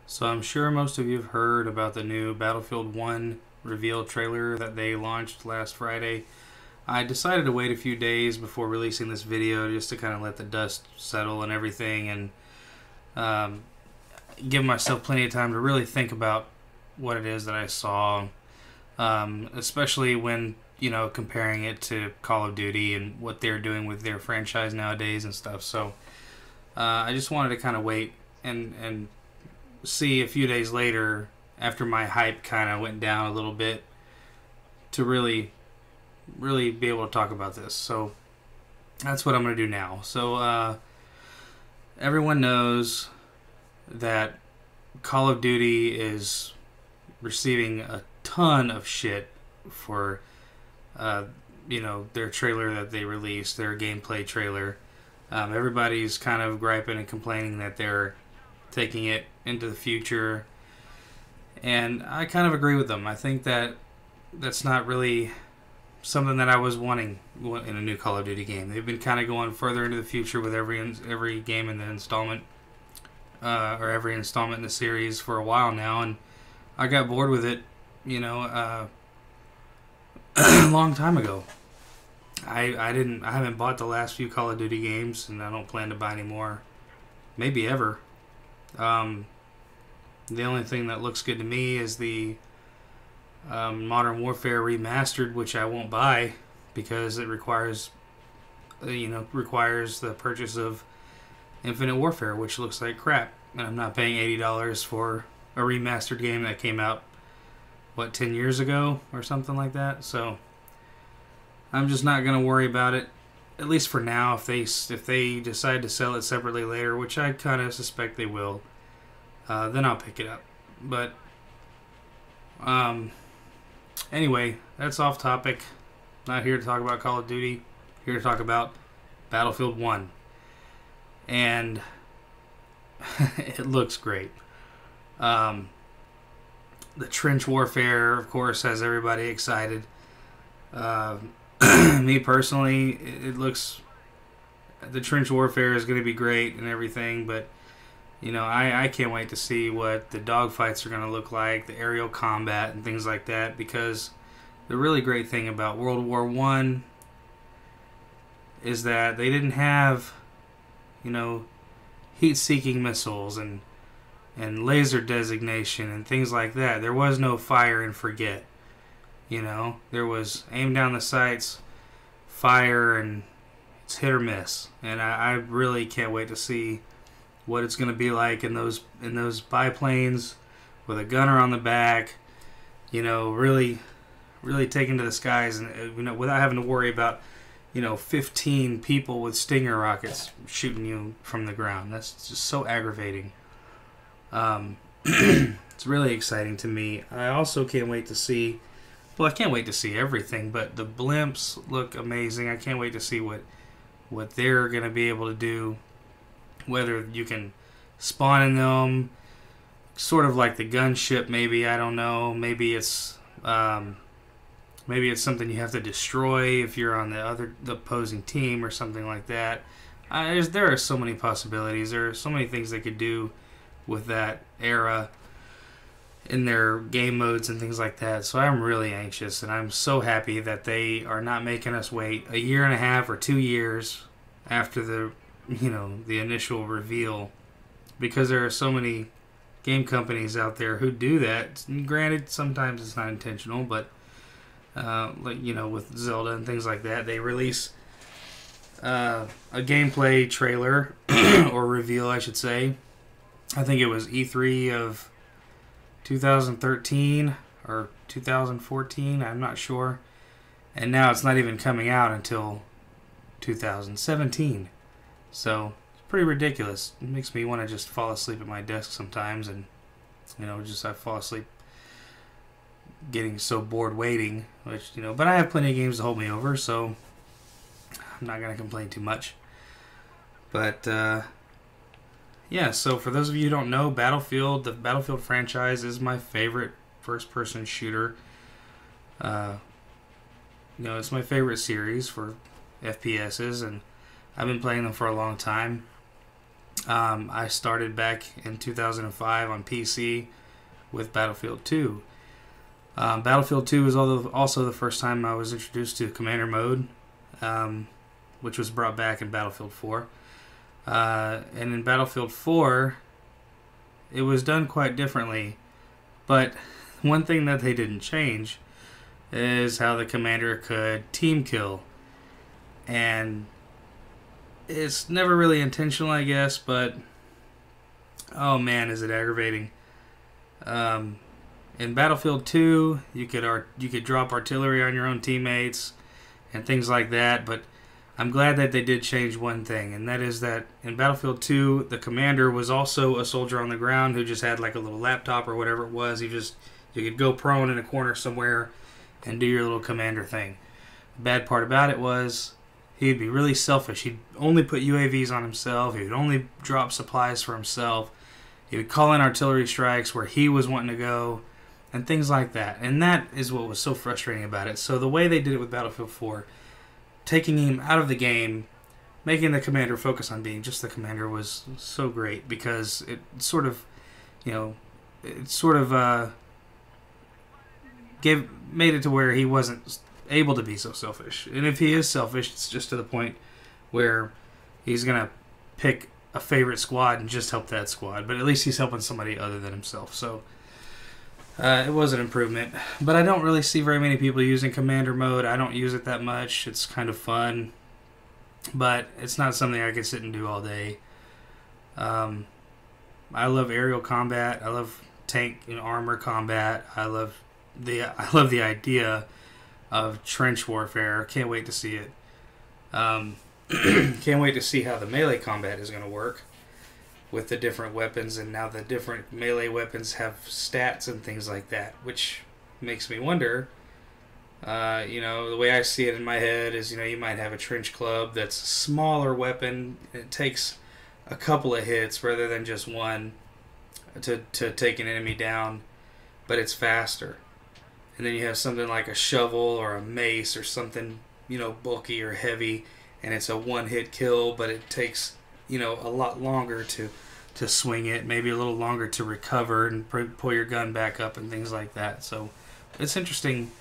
So I'm sure most of you have heard about the new Battlefield 1 reveal trailer that they launched last Friday. I decided to wait a few days before releasing this video just to kind of let the dust settle and everything, and um, give myself plenty of time to really think about what it is that I saw, especially when, comparing it to Call of Duty and what they're doing with their franchise nowadays and stuff. So I just wanted to kind of wait and see a few days later, after my hype kind of went down a little bit, to really be able to talk about this. So that's what I'm going to do now. So everyone knows that Call of Duty is receiving a ton of shit for their trailer that they released, their gameplay trailer. Everybody's kind of griping and complaining that they're taking it into the future, and I kind of agree with them. I think that that's not really something that I was wanting in a new Call of Duty game. They've been kind of going further into the future with every game in the installment, or every installment in the series for a while now, and I got bored with it, a long time ago. I haven't bought the last few Call of Duty games, and I don't plan to buy any more, maybe ever. The only thing that looks good to me is the Modern Warfare Remastered, which I won't buy because it requires the purchase of Infinite Warfare, which looks like crap, and I'm not paying $80 for a remastered game that came out 10 years ago or something like that. So I'm just not going to worry about it, at least for now. If they decide to sell it separately later, which I kind of suspect they will, then I'll pick it up. But anyway, that's off topic. Not here to talk about Call of Duty. Here to talk about Battlefield 1. And it looks great. The trench warfare, of course, has everybody excited. Me personally, it looks... The trench warfare is going to be great and everything, but I can't wait to see what the dogfights are going to look like, the aerial combat and things like that, because the really great thing about World War I is that they didn't have, heat-seeking missiles and laser designation and things like that. There was no fire and forget. There was aim down the sights, fire, and it's hit or miss. And I really can't wait to see what it's going to be like in those biplanes with a gunner on the back, really taking to the skies, and without having to worry about 15 people with Stinger rockets shooting you from the ground. That's just so aggravating. It's really exciting to me. I also can't wait to see, I can't wait to see everything, but the blimps look amazing. I can't wait to see what they're going to be able to do, whether you can spawn in them, sort of like the gunship, maybe. I don't know. Maybe it's something you have to destroy if you're on the opposing team or something like that. There are so many possibilities. There are so many things they could do with that era in their game modes and things like that. So I'm really anxious, and I'm so happy that they are not making us wait a year and a half or 2 years after the initial reveal, because there are so many game companies out there who do that. Granted, sometimes it's not intentional, but with Zelda and things like that, they release a gameplay trailer or reveal, I should say. I think it was E3 of 2013 or 2014, I'm not sure. And now it's not even coming out until 2017. So it's pretty ridiculous. It makes me want to just fall asleep at my desk sometimes, and I fall asleep getting so bored waiting, but I have plenty of games to hold me over, so I'm not going to complain too much. But yeah, so for those of you who don't know, the Battlefield franchise is my favorite first-person shooter. It's my favorite series for FPSs, and I've been playing them for a long time. I started back in 2005 on PC with Battlefield 2. Battlefield 2 was also the first time I was introduced to Commander Mode, which was brought back in Battlefield 4. And in Battlefield 4, it was done quite differently. But one thing that they didn't change is how the commander could team kill. And it's never really intentional, I guess, but oh man, is it aggravating. In Battlefield 2, you could drop artillery on your own teammates and things like that, but I'm glad that they did change one thing, and that is that in Battlefield 2, the commander was also a soldier on the ground who just had like a little laptop or whatever it was. You could go prone in a corner somewhere and do your little commander thing. The bad part about it was he'd be really selfish. He'd only put UAVs on himself. He would only drop supplies for himself. He would call in artillery strikes where he was wanting to go and things like that. And that is what was so frustrating about it. So the way they did it with Battlefield 4, taking him out of the game, making the commander focus on being just the commander, was so great, because it sort of, made it to where he wasn't able to be so selfish. And if he is selfish, it's just to the point where he's gonna pick a favorite squad and just help that squad. But at least he's helping somebody other than himself. So it was an improvement. But I don't really see very many people using commander mode. I don't use it that much. It's kind of fun, but it's not something I can sit and do all day. I love aerial combat. I love tank and armor combat. I love the idea of trench warfare. Can't wait to see it. Can't wait to see how the melee combat is going to work with the different weapons, and now the different melee weapons have stats and things like that, which makes me wonder. The way I see it in my head is, you might have a trench club that's a smaller weapon. It takes a couple of hits rather than just one to take an enemy down, but it's faster. And then you have something like a shovel or a mace or something, bulky or heavy, and it's a one-hit kill, but it takes, a lot longer to swing it, maybe a little longer to recover and pull your gun back up and things like that. So it's interesting.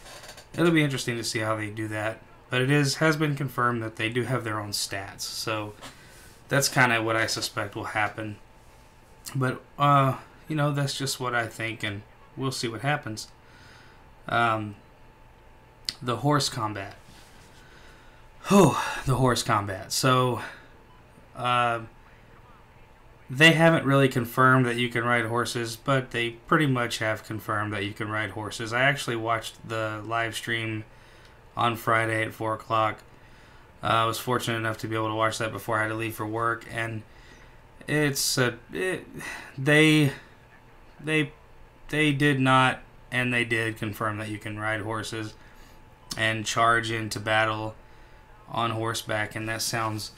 It'll be interesting to see how they do that. But it has been confirmed that they do have their own stats. So that's kind of what I suspect will happen. But, that's just what I think, and we'll see what happens. The horse combat. The horse combat. So, they haven't really confirmed that you can ride horses, but they pretty much have confirmed that you can ride horses. I actually watched the live stream on Friday at 4 o'clock. I was fortunate enough to be able to watch that before I had to leave for work, and they did not, and they did confirm that you can ride horses and charge into battle on horseback, and that sounds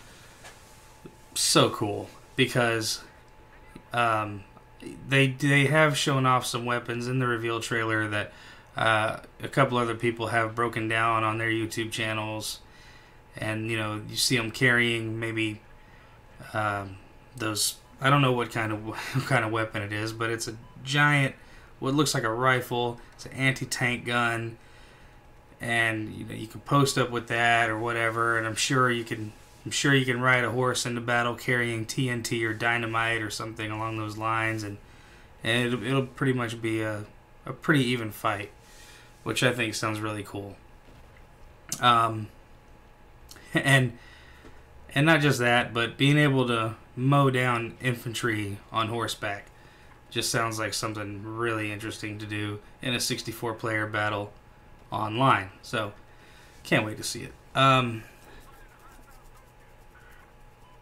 so cool, because they have shown off some weapons in the reveal trailer that a couple other people have broken down on their YouTube channels, and you see them carrying maybe those, I don't know what kind of weapon it is, but it's a giant, what looks like a rifle. It's an anti-tank gun, and you can post up with that or whatever, and I'm sure you can ride a horse into battle carrying TNT or dynamite or something along those lines, and it'll pretty much be a pretty even fight, which I think sounds really cool. And not just that, but being able to mow down infantry on horseback just sounds like something really interesting to do in a 64-player battle online. So, can't wait to see it.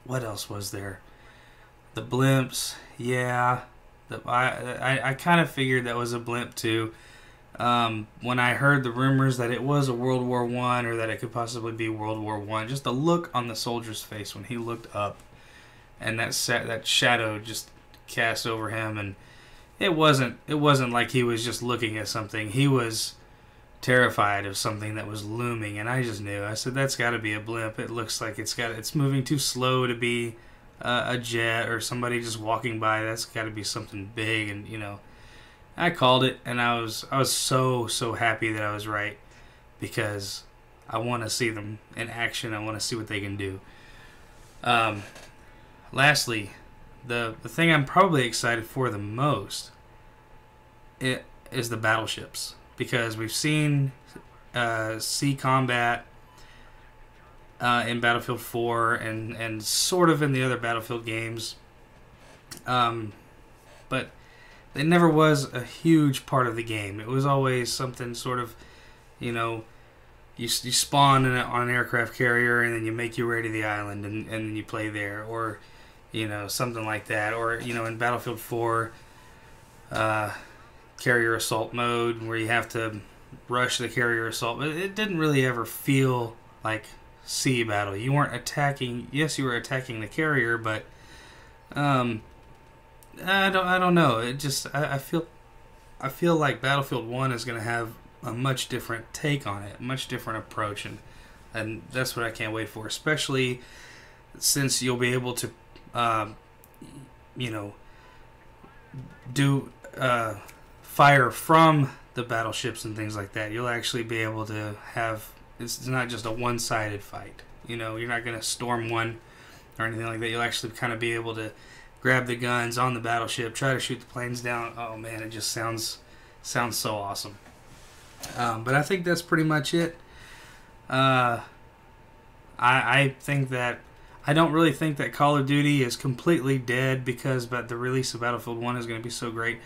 What else was there? The blimps, yeah. I kind of figured that was a blimp too. When I heard the rumors that it was a World War I, or that it could possibly be World War I, just the look on the soldier's face when he looked up, and that shadow just cast over him, and it wasn't like he was just looking at something. He was terrified of something that was looming, and I just knew. I said, that's got to be a blimp. It looks like it's moving too slow to be a jet or somebody just walking by. That's got to be something big, and I called it, and I was so happy that I was right, because I want to see them in action. I want to see what they can do. Lastly, the thing I'm probably excited for the most is the battleships, because we've seen sea combat in Battlefield 4 and sort of in the other Battlefield games, but it never was a huge part of the game. It was always something sort of, you spawn on an aircraft carrier, and then you make your way to the island, and then you play there, or something like that. Or in Battlefield 4, carrier assault mode, where you have to rush the carrier assault. But it didn't really ever feel like sea battle. You weren't attacking. Yes, you were attacking the carrier, but I don't know. It just I feel like Battlefield 1 is going to have a much different take on it, a much different approach, and that's what I can't wait for, especially since you'll be able to do fire from the battleships and things like that. You'll actually be able to have, it's not just a one-sided fight. You're not going to storm one or anything like that. You'll actually kind of be able to grab the guns on the battleship, try to shoot the planes down. Oh man, it just sounds so awesome. But I think that's pretty much it. I think that I don't really think that Call of Duty is completely dead, because the release of Battlefield 1 is going to be so great.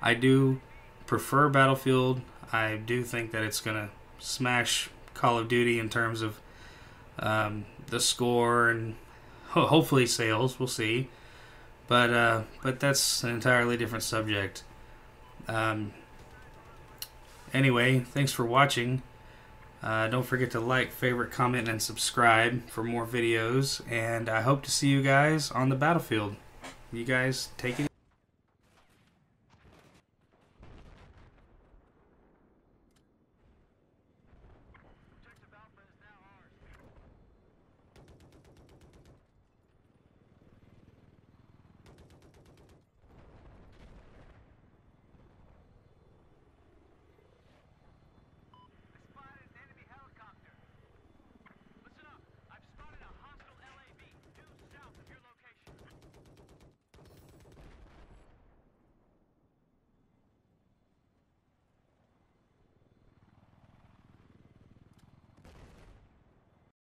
I do prefer Battlefield. I do think that it's going to smash Call of Duty in terms of the score and hopefully sales. We'll see. But that's an entirely different subject. Anyway, thanks for watching. Don't forget to like, favorite, comment, and subscribe for more videos. And I hope to see you guys on the battlefield. You guys take it easy.